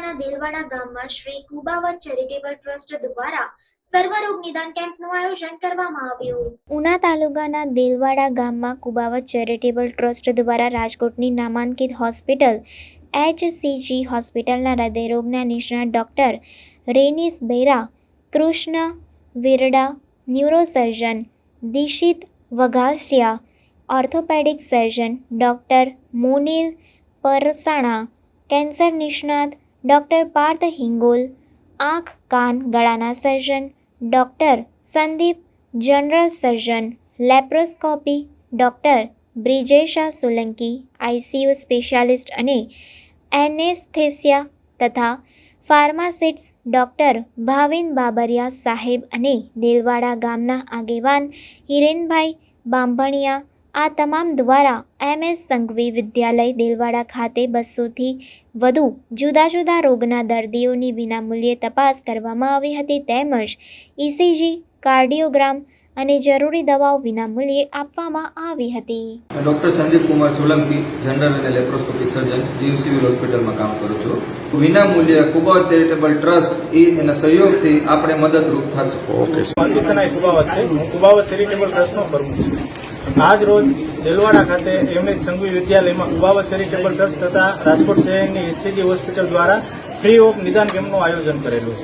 તાલુકાના દેલવાડા ગામમાં Shri Kubavat charitable trust દ્વારા સર્વરોગ નિદાન કેમ્પનું આયોજન કરવામાં આવ્યું. ઉના તાલુકાના દેલવાડા ગામમાં કુબાવત ચેરિટેબલ ટ્રસ્ટ દ્વારા રાજકોટની નામાંકિત હોસ્પિટલ HCG હોસ્પિટલના હૃદયરોગના નિષ્ણાત doctor Renis Bera, Krishna Virda, neurosurgeon Dishit Vaghasiya, orthopedic surgeon doctor Monil Parsana, cancer નિષ્ણાત ડોક્ટર પાર્થ હિંગોલ, આંખ કાન ગળાના surgeon doctor Sandeep, general surgeon laparoscopy doctor Brijesha Solanki, ICU specialist અને એનેસ્થેસિયા તથા ફાર્માસિસ્ટ ડોક્ટર ભાવિન બાબરિયા સાહેબ અને દેલવાડા ગામના આગેવાન હિરેનભાઈ બાંભણિયા આ તમામ દ્વારા MS સંઘવી વિદ્યાલય દેલવાડા ખાતે 200થી વધુ જુદા જુદા રોગના દર્દીઓની વિનામૂલ્યે તપાસ કરવામાં આવી હતી તેમજ ECG, કાર્ડિયોગ્રામ અને જરૂરી દવાઓ વિનામૂલ્યે આપવામાં આવી હતી. ડૉક્ટર સંદીપ કુમાર સોલંકી, જનરલ અને લેપ્રોસ્કોપિક સર્જન, જીવ સિવિલ હોસ્પિટલમાં કામ કરું છું. વિનામૂલ્યે કુબાવત ચેરિટેબલ ટ્રસ્ટ એના સહયોગથી આપણે મદદરૂપ થશું. કુબાવત છે, હું કુબાવત ચેરિટેબલ ટ્રસ્ટનો પ્રમુખ છું. આજ રોજ દેલવાડા ખાતે એમએચ સંઘવી વિદ્યાલયમાં કુબાવત ચેરિટેબલ ટ્રસ્ટ તથા રાજકોટ શહેરની HCG હોસ્પિટલ દ્વારા ફ્રી ઓફ નિદાન કેમ્પનું આયોજન કરેલું છે.